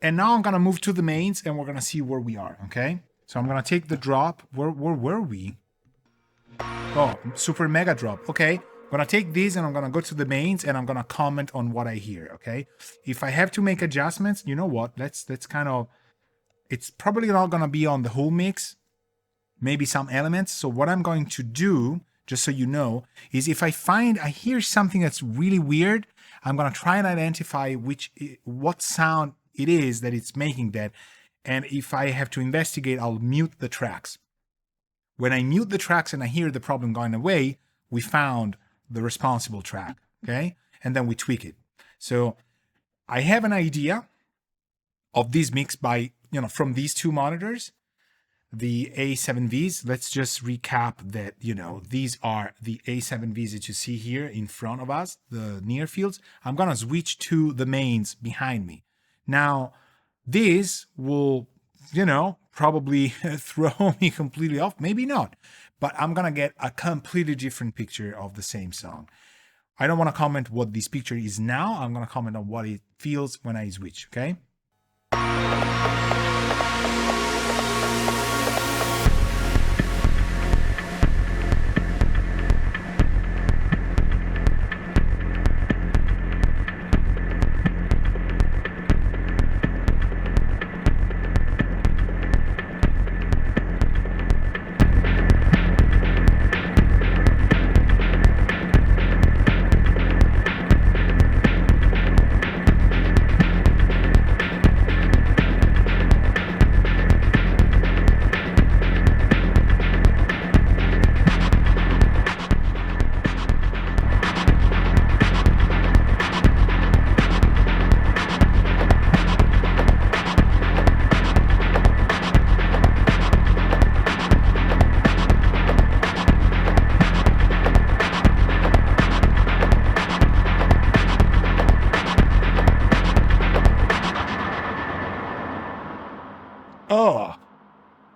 And now I'm going to move to the mains and we're going to see where we are, okay? So I'm going to take the drop. Where were we? Oh, super mega drop. Okay. I'm going to take these and I'm going to go to the mains and I'm going to comment on what I hear, okay? If I have to make adjustments, you know what? Let's kind of... It's probably not going to be on the whole mix. Maybe some elements. So what I'm going to do, just so you know, is if I hear something that's really weird, I'm going to try and identify what sound it is that it's making that. And if I have to investigate, I'll mute the tracks. When I mute the tracks and I hear the problem going away, we found the responsible track, okay? And then we tweak it. So I have an idea of this mix by, from these two monitors, the A7Vs. Let's just recap that, these are the A7Vs that you see here in front of us, the Nearfields. I'm going to switch to the mains behind me. Now, this will, probably throw me completely off. Maybe not. But I'm going to get a completely different picture of the same song. I don't want to comment what this picture is now. I'm going to comment on what it feels when I switch, okay?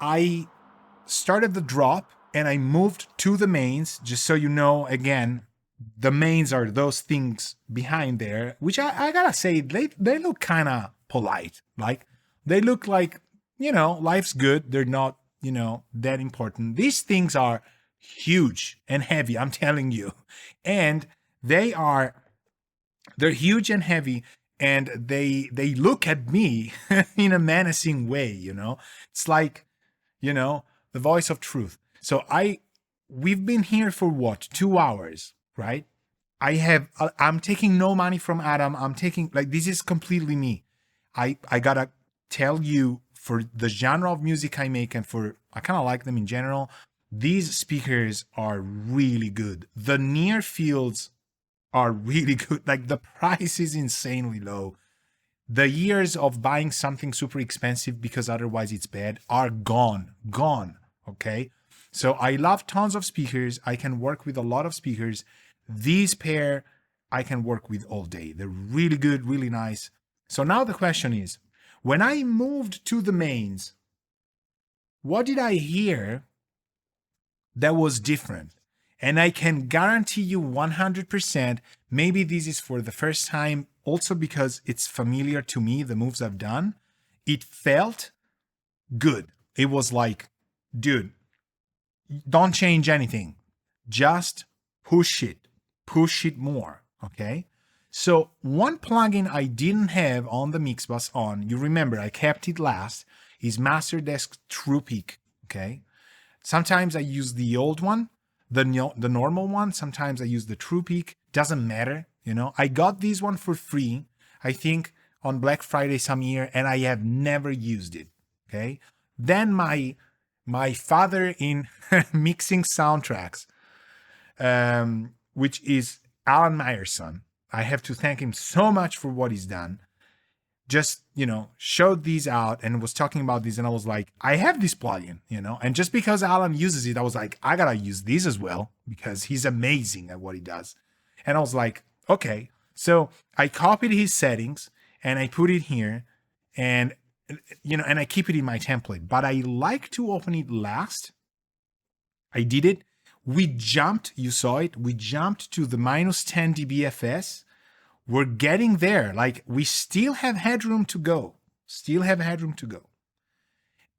I started the drop and I moved to the mains, just so you know, again, the mains are those things behind there, which I gotta say, they look kind of polite. Like, they look like, life's good. They're not, that important. These things are huge and heavy, I'm telling you. And they're huge and heavy. And they look at me in a menacing way, It's like, the voice of truth. So we've been here for what? 2 hours, right? I'm taking no money from Adam. I'm taking, this is completely me. I gotta tell you, for the genre of music I make and I kind of like them in general, these speakers are really good. The Nearfields are really good. The price is insanely low. The years of buying something super expensive because otherwise it's bad are gone, okay? So I love tons of speakers. I can work with a lot of speakers. These pair, I can work with all day. They're really good, really nice. So now the question is, when I moved to the mains, what did I hear that was different? And I can guarantee you 100%, maybe this is for the first time, also because it's familiar to me, the moves I've done, it felt good. It was like, dude, don't change anything. Just push it more, okay? So one plugin I didn't have on the mix bus you remember, I kept it last, is Master Desk True Peak, okay? Sometimes I use the old one, the normal one. Sometimes I use the True Peak. Doesn't matter, I got this one for free, I think on Black Friday some year, and I have never used it, okay? Then my father in mixing soundtracks, which is Alan Meyer's son. I have to thank him so much for what he's done. Just, showed these out and was talking about these, and I was like, I have this plugin, and just because Alan uses it, I was like, I gotta use these as well because he's amazing at what he does. And I was like, okay. So I copied his settings and I put it here, and and I keep it in my template, but I like to open it last. I did it. We jumped, you saw it. We jumped to the -10 dBFS. We're getting there. We still have headroom to go. still have headroom to go.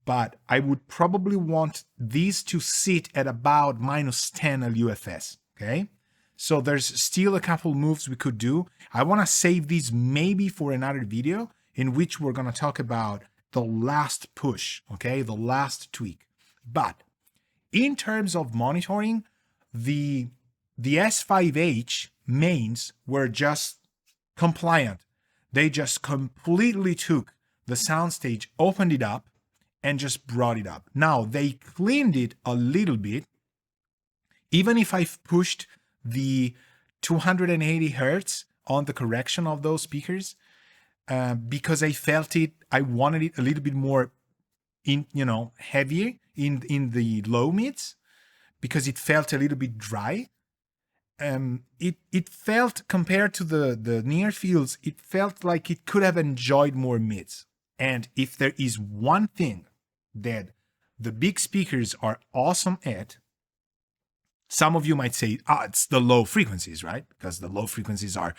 But I would probably want these to sit at about -10 LUFS, okay? So there's still a couple moves we could do. I want to save these maybe for another video in which we're going to talk about the last push, okay? The last tweak. But in terms of monitoring, the S5H mains were just compliant. They just completely took the soundstage, opened it up, and just brought it up. Now, they cleaned it a little bit. Even if I've pushed the 280 hertz on the correction of those speakers, because I felt it, I wanted it a little bit more heavier in the low mids, because it felt a little bit dry. It felt, compared to the Nearfields, it felt like it could have enjoyed more mids. And if there is one thing that the big speakers are awesome at, some of you might say, it's the low frequencies, right? Because the low frequencies are,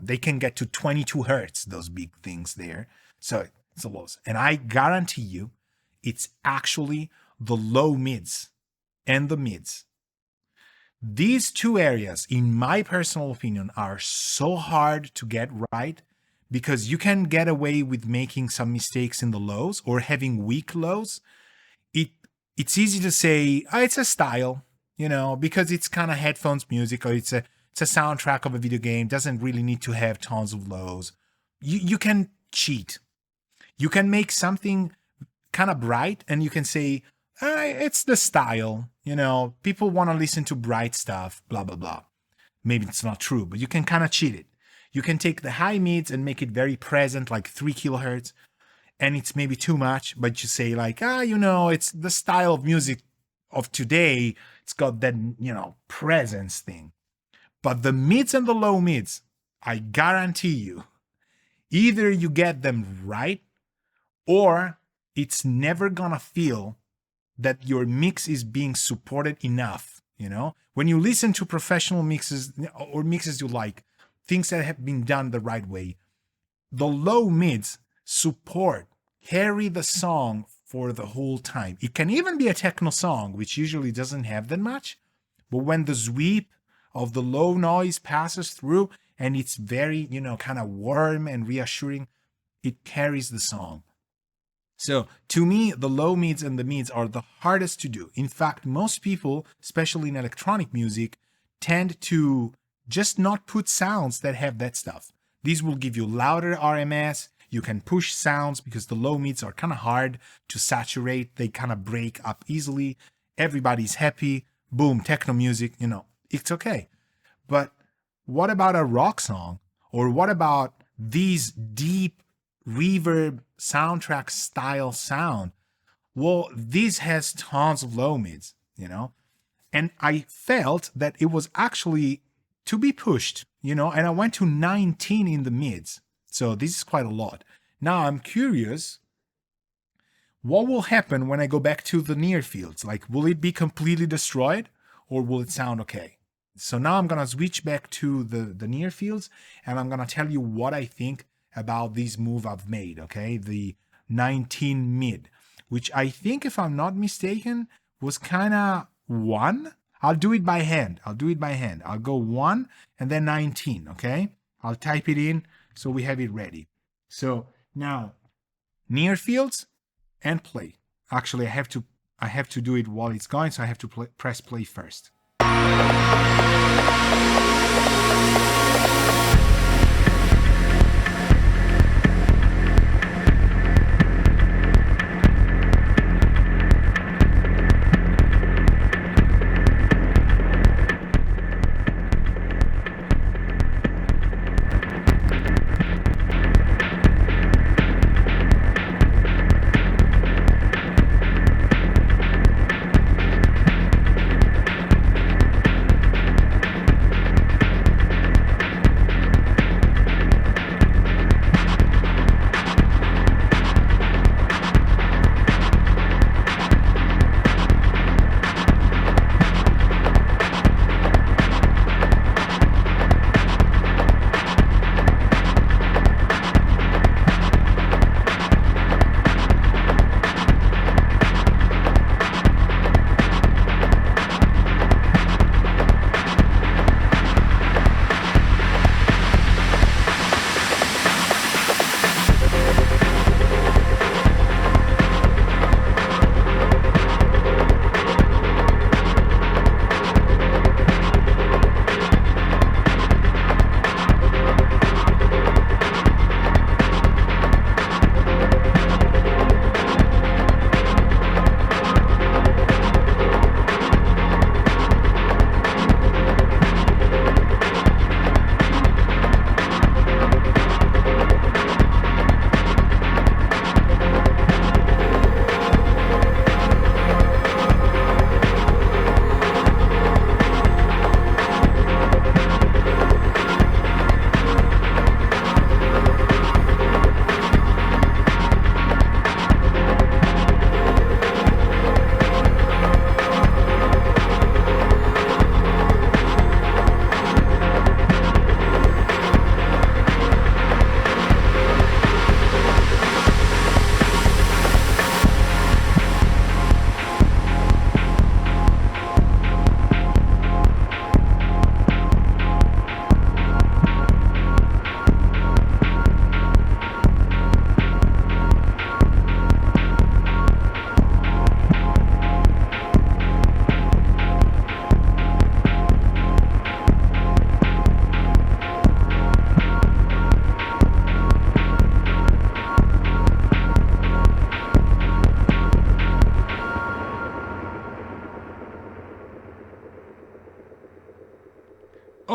they can get to 22 hertz, those big things there. So it's the lows. And I guarantee you, it's actually the low mids and the mids. These two areas, in my personal opinion, are so hard to get right because you can get away with making some mistakes in the lows or having weak lows. It's easy to say, it's a style, because it's kind of headphones music, or it's a soundtrack of a video game, doesn't really need to have tons of lows. You can cheat. You can make something kind of bright and you can say, it's the style, people want to listen to bright stuff, blah, blah, blah. Maybe it's not true, but you can kind of cheat it. You can take the high mids and make it very present, like 3 kilohertz, and it's maybe too much, but you say like, it's the style of music of today. It's got that, presence thing. But the mids and the low mids, I guarantee you, either you get them right or it's never gonna feel that your mix is being supported enough. When you listen to professional mixes or mixes you like, things that have been done the right way, the low mids carry the song for the whole time. It can even be a techno song, which usually doesn't have that much, but when the sweep of the low noise passes through and it's very, kind of warm and reassuring, it carries the song. So to me, the low mids and the mids are the hardest to do. In fact, most people, especially in electronic music, tend to just not put sounds that have that stuff. These will give you louder RMS. You can push sounds because the low mids are kind of hard to saturate. They kind of break up easily. Everybody's happy. Boom, techno music, it's okay. But what about a rock song? Or what about these deep reverb soundtrack style sound? Well, this has tons of low mids, and I felt that it was actually to be pushed, and I went to 19 in the mids. So this is quite a lot. Now I'm curious, what will happen when I go back to the Nearfields? Like, will it be completely destroyed or will it sound okay? So now I'm going to switch back to the Nearfields and I'm going to tell you what I think about this move I've made, okay? The 19 mid, which I think, if I'm not mistaken, was kind of 1. I'll do it by hand. I'll go 1 and then 19, okay? I'll type it in so we have it ready. So now, Nearfields and play. Actually, I have to do it while it's going, so I have to press play first.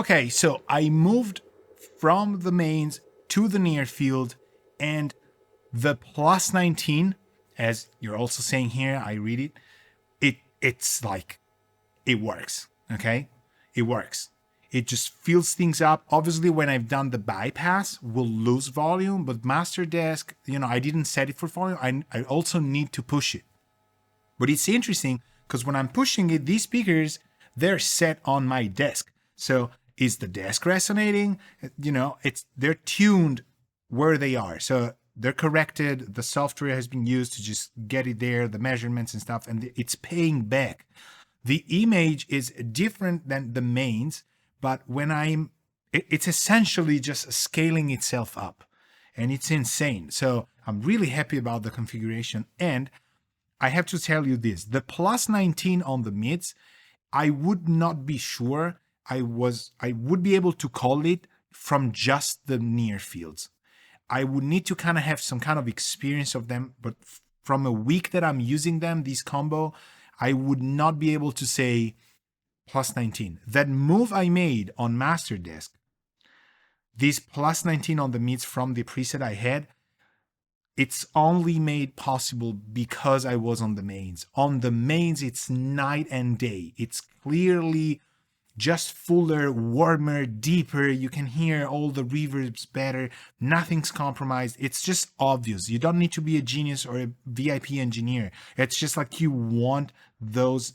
Okay, so I moved from the mains to the near field, and the plus 19, as you're also saying here, I read it, it's like it works. Okay, it works. It just fills things up. Obviously, when I've done the bypass, we'll lose volume, but master desk, I didn't set it for volume. I also need to push it. But it's interesting because when I'm pushing it, these speakers, they're set on my desk. So is the desk resonating? They're tuned where they are. So they're corrected. The software has been used to just get it there, the measurements and stuff, and it's paying back. The image is different than the mains, but it's essentially just scaling itself up, and it's insane. So I'm really happy about the configuration. And I have to tell you this, the plus 19 on the mids, I would not be sure I would be able to call it from just the near fields. I would need to kind of have some kind of experience of them, but from a week that I'm using them, this combo, I would not be able to say plus 19. That move I made on Master Desk, this plus 19 on the mids from the preset I had, it's only made possible because I was on the mains. On the mains, it's night and day. It's clearly just fuller, warmer, deeper. You can hear all the reverbs better. Nothing's compromised. It's just obvious. You don't need to be a genius or a VIP engineer. It's just like you want those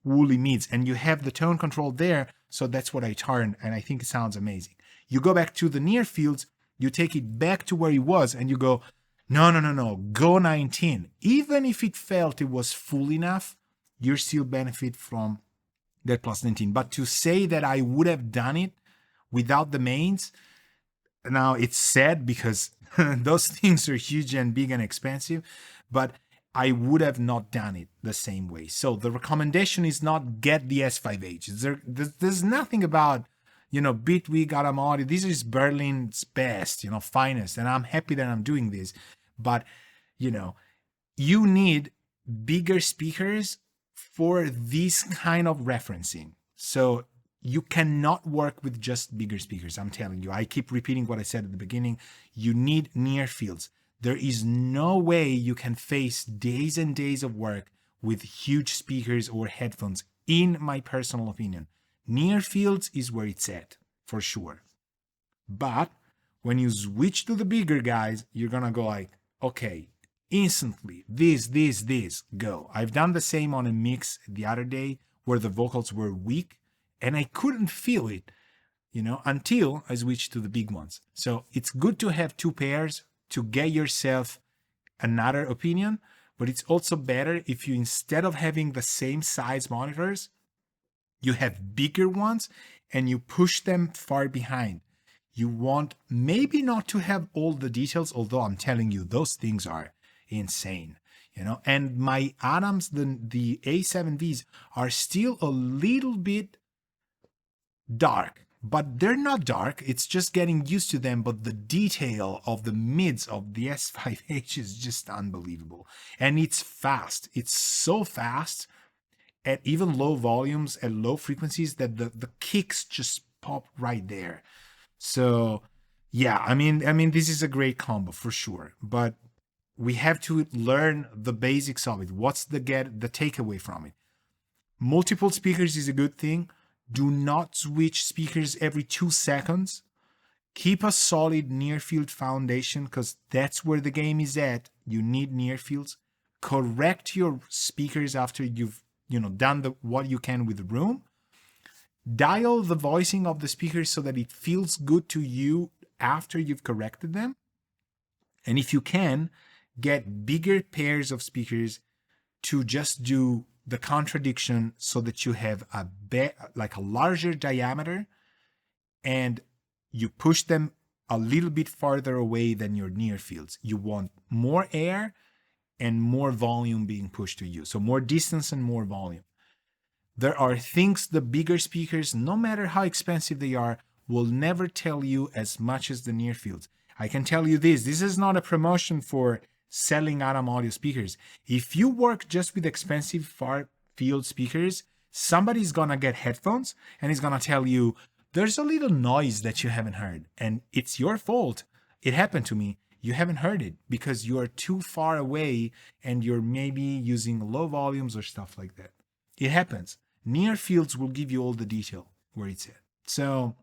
woolly mids, and you have the tone control there. So that's what I turned, and I think it sounds amazing. You go back to the near fields, you take it back to where it was, and you go, no, go 19. Even if it felt it was full enough, you still benefit from that plus 19. But to say that I would have done it without the mains, now it's sad because those things are huge and big and expensive, but I would have not done it the same way. So the recommendation is not get the S5H. There's nothing about, Bitwig, Atom Audio. This is Berlin's best, finest. And I'm happy that I'm doing this. But, you need bigger speakers for this kind of referencing. So you cannot work with just bigger speakers. I'm telling you, I keep repeating what I said at the beginning. You need near fields. There is no way you can face days and days of work with huge speakers or headphones, in my personal opinion. Near fields is where it's at, for sure. But when you switch to the bigger guys, you're gonna go like, okay, instantly, this, go. I've done the same on a mix the other day where the vocals were weak, and I couldn't feel it, until I switched to the big ones. So it's good to have two pairs to get yourself another opinion, but it's also better if you, instead of having the same size monitors, you have bigger ones and you push them far behind. You want maybe not to have all the details, although I'm telling you, those things are insane, and my Atoms, the A7Vs are still a little bit dark, but they're not dark. It's just getting used to them. But the detail of the mids of the S5H is just unbelievable. And it's fast. It's so fast at even low volumes, at low frequencies, that the kicks just pop right there. So yeah, I mean, this is a great combo for sure. But we have to learn the basics of it. What's the takeaway from it? Multiple speakers is a good thing. Do not switch speakers every 2 seconds. Keep a solid near field foundation, because that's where the game is at. You need near fields. Correct your speakers after you've done what you can with the room. Dial the voicing of the speakers so that it feels good to you after you've corrected them. And if you can, get bigger pairs of speakers to just do the contradiction, so that you have a larger diameter and you push them a little bit farther away than your near fields. You want more air and more volume being pushed to you. So more distance and more volume. There are things the bigger speakers, no matter how expensive they are, will never tell you as much as the near fields. I can tell you this is not a promotion for selling Atom Audio speakers. If you work just with expensive far field speakers, somebody's gonna get headphones and he's gonna tell you there's a little noise that you haven't heard, and it's your fault. It happened to me. You haven't heard it because you are too far away and you're maybe using low volumes or stuff like that. It happens. Nearfields will give you all the detail where it's at. So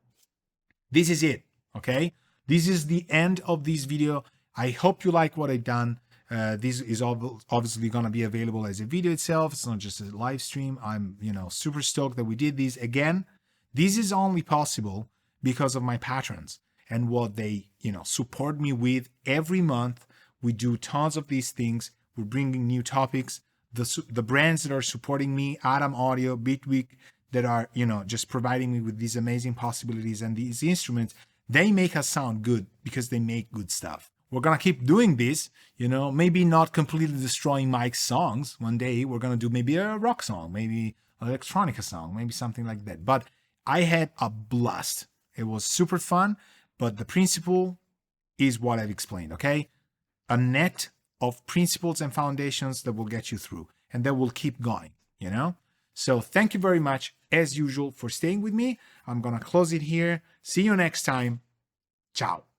this is it, okay? This is the end of this video. I hope you like what I've done. This is obviously going to be available as a video itself. It's not just a live stream. I'm, super stoked that we did this again. This is only possible because of my patrons and what they, support me with every month. We do tons of these things. We're bringing new topics. The brands that are supporting me, Atom Audio, Bitwig, that are, just providing me with these amazing possibilities and these instruments, they make us sound good because they make good stuff. We're going to keep doing this, maybe not completely destroying Mike's songs. One day we're going to do maybe a rock song, maybe an electronica song, maybe something like that. But I had a blast. It was super fun, but the principle is what I've explained, okay? A net of principles and foundations that will get you through and that will keep going, So thank you very much, as usual, for staying with me. I'm going to close it here. See you next time. Ciao.